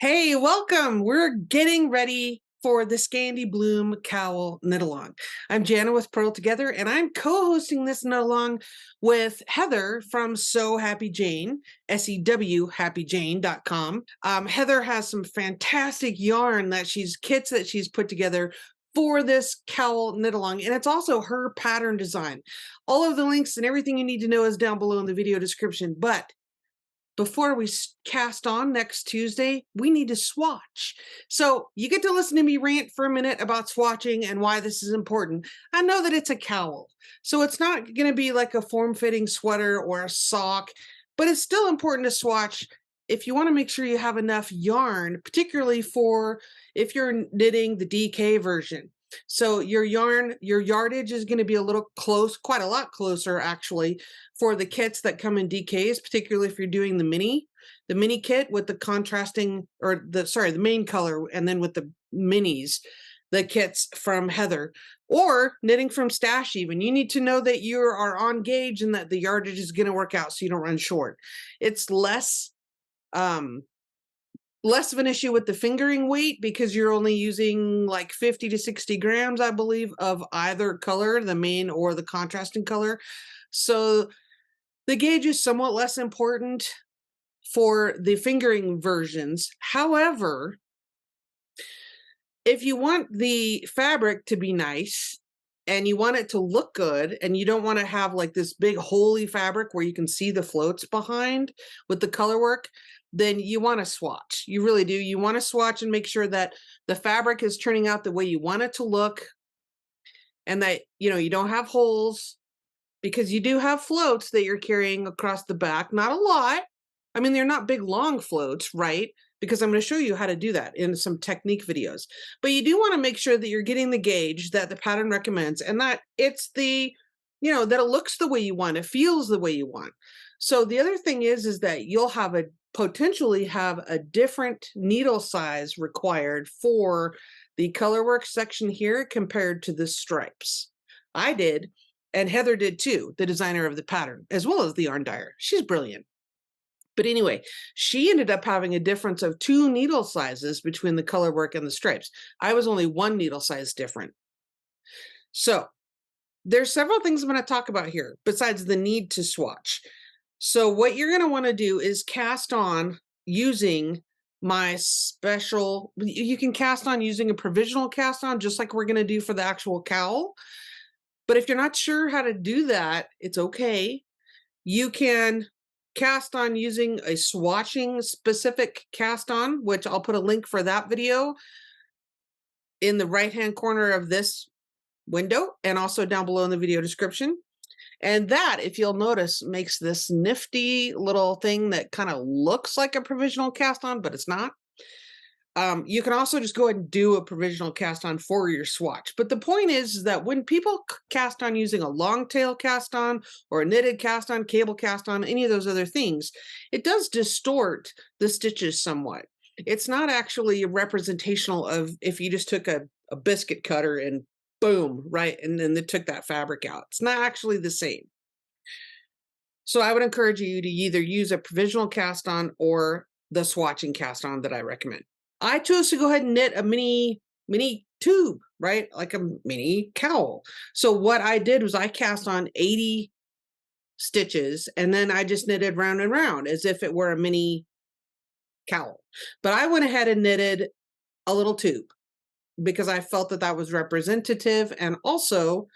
Hey, welcome. We're getting ready for the Scandi Bloom Cowl Knit Along. I'm Jana with Purl Together, and I'm co-hosting this knit along with Heather from Sew Happy Jane, SEWHappyJane.com. Heather has some fantastic yarn kits that she's put together for this cowl knit along, and it's also her pattern design. All of the links and everything you need to know is down below in the video description, but before we cast on next Tuesday, we need to swatch. So you get to listen to me rant for a minute about swatching and why this is important. I know that it's a cowl, so it's not going to be like a form-fitting sweater or a sock, but it's still important to swatch if you want to make sure you have enough yarn, particularly for if you're knitting the DK version. So your yardage is going to be a little close, quite a lot closer actually, for the kits that come in DKs, particularly if you're doing the mini kit with the contrasting, or the main color, and then with the minis, the kits from Heather, or knitting from Stash even. You need to know that you are on gauge and that the yardage is going to work out so you don't run short. It's less of an issue with the fingering weight because you're only using like 50 to 60 grams, I believe, of either color, the main or the contrasting color. So the gauge is somewhat less important for the fingering versions. However, if you want the fabric to be nice and you want it to look good and you don't want to have like this big holey fabric where you can see the floats behind with the color work, then you want to swatch. You really do. You want to swatch and make sure that the fabric is turning out the way you want it to look and that, you don't have holes, because you do have floats that you're carrying across the back. Not a lot. I mean, they're not big, long floats, right? Because I'm going to show you how to do that in some technique videos. But you do want to make sure that you're getting the gauge that the pattern recommends and that it's that it looks the way you want, it feels the way you want. So the other thing is that you'll potentially have a different needle size required for the colorwork section here compared to the stripes. I did, and Heather did too, the designer of the pattern, as well as the yarn dyer. She's brilliant. But anyway, she ended up having a difference of 2 needle sizes between the colorwork and the stripes. I was only 1 needle size different. So there's several things I'm going to talk about here besides the need to swatch. So what you're going to want to do is cast on using my special, you can cast on using a provisional cast on, just like we're going to do for the actual cowl. But if you're not sure how to do that, it's okay. You can cast on using a swatching specific cast on, which I'll put a link for that video in the right-hand corner of this window and also down below in the video description. And that, if you'll notice, makes this nifty little thing that kind of looks like a provisional cast on, but it's not. You can also just go ahead and do a provisional cast on for your swatch. But the point is that when people cast on using a long tail cast on or a knitted cast on, cable cast on, any of those other things, it does distort the stitches somewhat. It's not actually representational of if you just took a biscuit cutter and boom, right? And then they took that fabric out. It's not actually the same. So I would encourage you to either use a provisional cast on or the swatching cast on that I recommend. I chose to go ahead and knit a mini tube, right? Like a mini cowl. So what I did was I cast on 80 stitches and then I just knitted round and round as if it were a mini cowl. But I went ahead and knitted a little tube because I felt that that was representative. And also,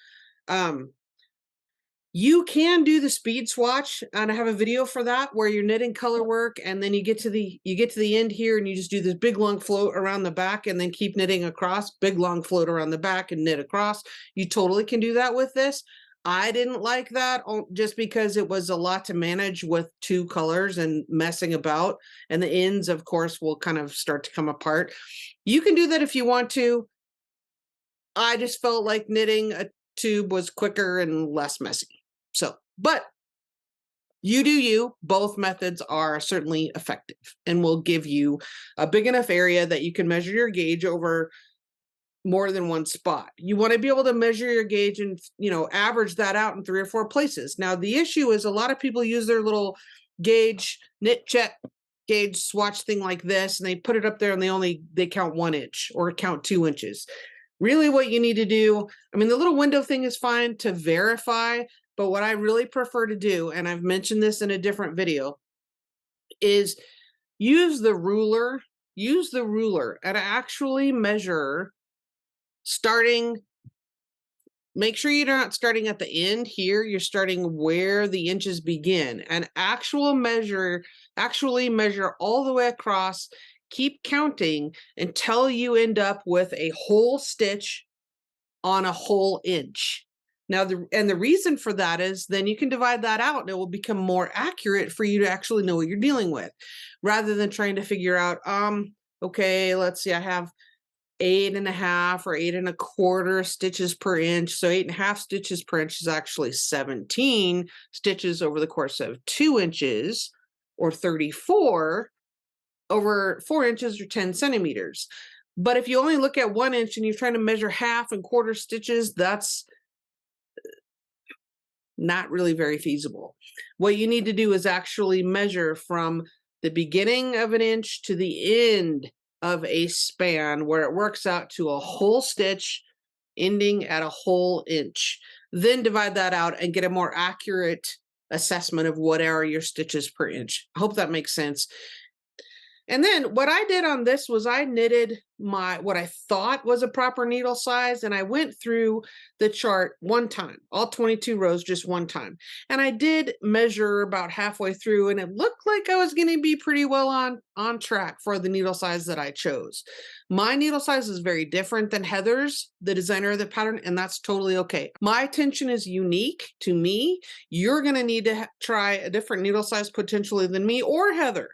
you can do the speed swatch, and I have a video for that where you're knitting color work and then you get to the end here and you just do this big long float around the back and then keep knitting across, big long float around the back and knit across. You totally can do that with this. I didn't like that just because it was a lot to manage with 2 colors and messing about, and the ends, of course, will kind of start to come apart. You can do that if you want to. I just felt like knitting a tube was quicker and less messy. So, but you do you. Both methods are certainly effective and will give you a big enough area that you can measure your gauge over more than one spot. You want to be able to measure your gauge and, average that out in 3 or 4 places. Now, the issue is a lot of people use their little gauge knit check gauge swatch thing like this, and they put it up there and they count 1 inch or count 2 inches. Really what you need to do, I mean, the little window thing is fine to verify, but what I really prefer to do, and I've mentioned this in a different video, is use the ruler and actually measure starting. Make sure you're not starting at the end here. You're starting where the inches begin, and actually measure all the way across. Keep counting until you end up with a whole stitch on a whole inch. Now, the reason for that is then you can divide that out and it will become more accurate for you to actually know what you're dealing with, rather than trying to figure out, okay, let's see, I have 8.5 or 8.25 stitches per inch. So 8.5 stitches per inch is actually 17 stitches over the course of 2 inches, or 34 over 4 inches, or 10 centimeters. But if you only look at 1 inch and you're trying to measure half and quarter stitches, that's not really very feasible. What you need to do is actually measure from the beginning of an inch to the end of a span, where it works out to a whole stitch ending at a whole inch. Then divide that out and get a more accurate assessment of what are your stitches per inch. I hope that makes sense. And then what I did on this was I knitted what I thought was a proper needle size, and I went through the chart one time, all 22 rows, just one time. And I did measure about halfway through, and it looked like I was going to be pretty well on track for the needle size that I chose. My needle size is very different than Heather's, the designer of the pattern, and that's totally okay. My tension is unique to me. You're going to need to try a different needle size potentially than me or Heather.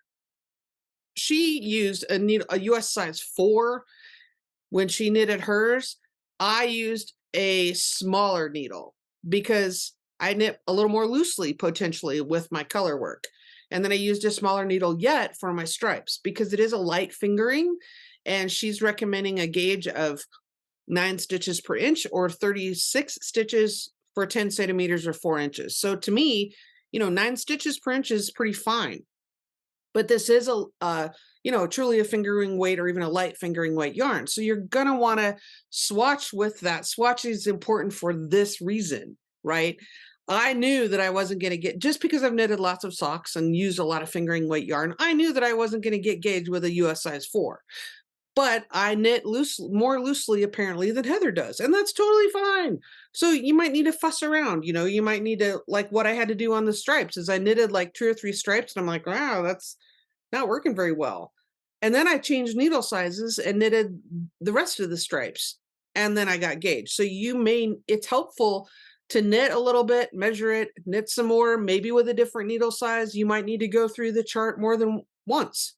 She used a US size 4 when she knitted hers. I used a smaller needle because I knit a little more loosely potentially with my color work. And then I used a smaller needle yet for my stripes because it is a light fingering, and she's recommending a gauge of 9 stitches per inch or 36 stitches for 10 centimeters or 4 inches. So to me, 9 stitches per inch is pretty fine. But this is truly a fingering weight or even a light fingering weight yarn. So you're going to want to swatch with that. Swatch is important for this reason, right? I knew that I wasn't going to get, just because I've knitted lots of socks and used a lot of fingering weight yarn, I knew that I wasn't going to get gauged with a US size 4. But I knit more loosely apparently than Heather does, and that's totally fine. So you might need to fuss around, you might need to, like what I had to do on the stripes is I knitted like 2 or 3 stripes, and I'm like, wow, that's not working very well. And then I changed needle sizes and knitted the rest of the stripes, and then I got gauged. So it's helpful to knit a little bit, measure it, knit some more, maybe with a different needle size. You might need to go through the chart more than once,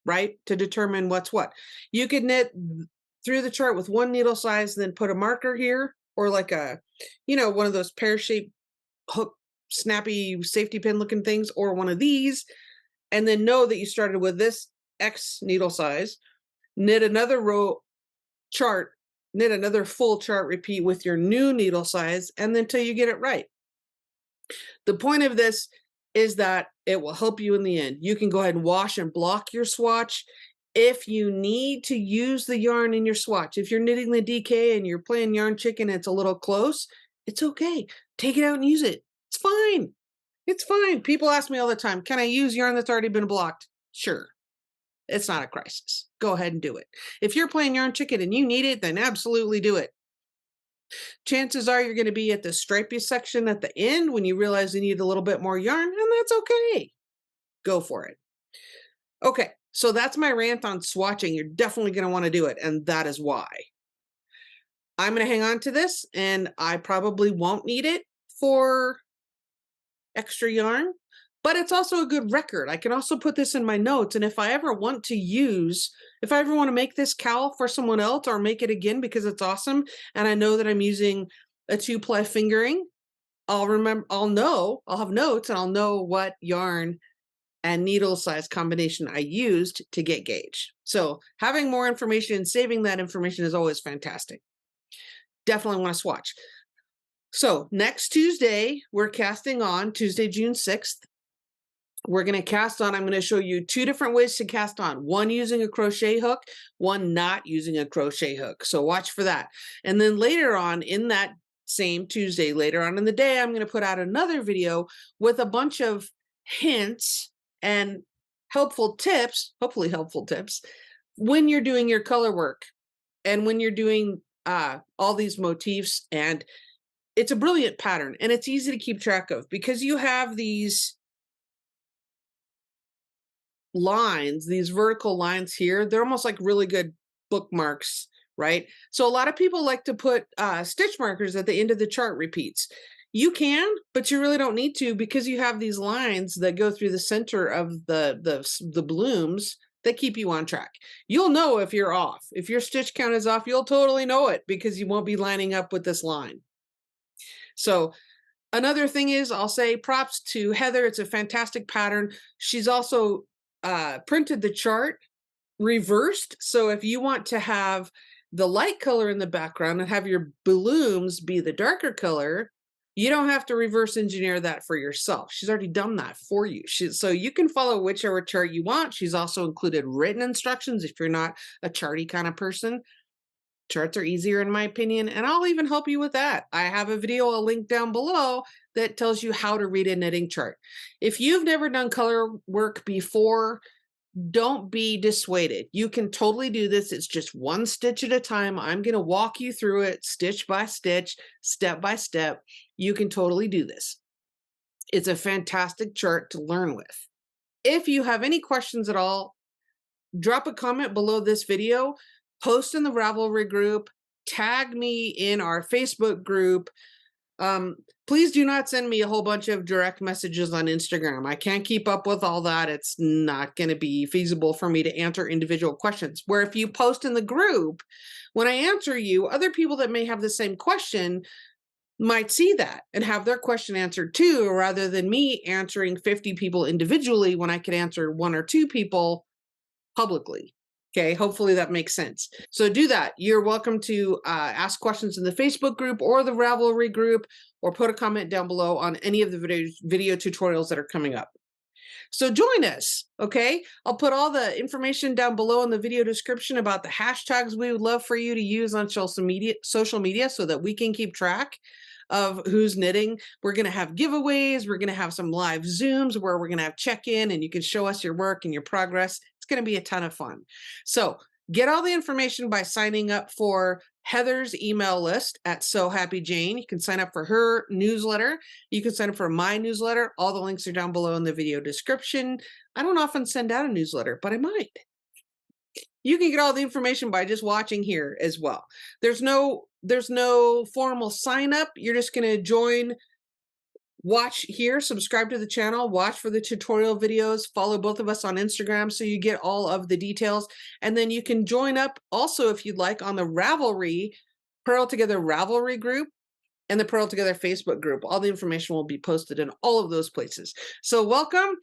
right, to determine what's what. You could knit through the chart with one needle size, then put a marker here, or like a, one of those pear-shaped hook, snappy safety pin looking things, or one of these, and then know that you started with this X needle size, knit another row chart, knit another full chart repeat with your new needle size, and then till you get it right. The point of this is that it will help you in the end. You can go ahead and wash and block your swatch. If you need to use the yarn in your swatch, if you're knitting the DK and you're playing yarn chicken and it's a little close, it's okay. Take it out and use it. It's fine. It's fine. People ask me all the time, can I use yarn that's already been blocked? Sure. It's not a crisis. Go ahead and do it. If you're playing yarn chicken and you need it, then absolutely do it. Chances are you're going to be at the stripey section at the end when you realize you need a little bit more yarn, and that's okay. Go for it. Okay, so that's my rant on swatching. You're definitely going to want to do it, and that is why. I'm going to hang on to this, and I probably won't need it for extra yarn, but it's also a good record. I can also put this in my notes, and if I ever want to make this cowl for someone else or make it again because it's awesome, and I know that I'm using a 2-ply fingering, I'll have notes, and I'll know what yarn and needle size combination I used to get gauge. So having more information and saving that information is always fantastic. Definitely want to swatch. So next Tuesday, we're casting on Tuesday, June 6th. we're going to cast on. I'm going to show you 2 different ways to cast on, one using a crochet hook, one not using a crochet hook. So watch for that. And then later on in that same Tuesday, later on in the day, I'm going to put out another video with a bunch of hints and helpful tips, hopefully helpful tips, when you're doing your color work and when you're doing all these motifs. And it's a brilliant pattern and it's easy to keep track of because you have these lines, these vertical lines here. They're almost like really good bookmarks, right? So a lot of people like to put stitch markers at the end of the chart repeats. You can, but you really don't need to because you have these lines that go through the center of the blooms that keep you on track. You'll know if you're off. If your stitch count is off, you'll totally know it because you won't be lining up with this line. So another thing is, I'll say props to Heather. It's a fantastic pattern. She's also printed the chart reversed. So if you want to have the light color in the background and have your blooms be the darker color, you don't have to reverse engineer that for yourself. She's already done that for you. So you can follow whichever chart you want. She's also included written instructions if you're not a charty kind of person. Charts are easier in my opinion, and I'll even help you with that. I have a video, I'll link down below, that tells you how to read a knitting chart. If you've never done color work before, don't be dissuaded. You can totally do this. It's just one stitch at a time. I'm going to walk you through it stitch by stitch, step by step. You can totally do this. It's a fantastic chart to learn with. If you have any questions at all, drop a comment below this video. Post in the Ravelry group, tag me in our Facebook group. Please do not send me a whole bunch of direct messages on Instagram. I can't keep up with all that. It's not going to be feasible for me to answer individual questions. Where if you post in the group, when I answer you, other people that may have the same question might see that and have their question answered too, rather than me answering 50 people individually when I could answer 1 or 2 people publicly. Okay, hopefully that makes sense. So do that. You're welcome to ask questions in the Facebook group or the Ravelry group, or put a comment down below on any of the video tutorials that are coming up. So join us, okay? I'll put all the information down below in the video description about the hashtags we would love for you to use on social media so that we can keep track of who's knitting. We're going to have giveaways. We're going to have some live Zooms where we're going to have check-in and you can show us your work and your progress. It's going to be a ton of fun. So get all the information by signing up for Heather's email list at So Happy Jane. You can sign up for her newsletter. You can sign up for my newsletter. All the links are down below in the video description. I don't often send out a newsletter, but I might. You can get all the information by just watching here as well. There's no formal sign up. You're just going to join, watch here, subscribe to the channel, watch for the tutorial videos, follow both of us on Instagram so you get all of the details. And then you can join up also if you'd like on the Ravelry, Purl Together Ravelry group and the Purl Together Facebook group. All the information will be posted in all of those places. So welcome.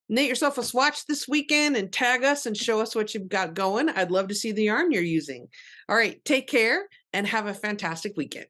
Knit yourself a swatch this weekend and tag us and show us what you've got going. I'd love to see the yarn you're using. All right, take care and have a fantastic weekend.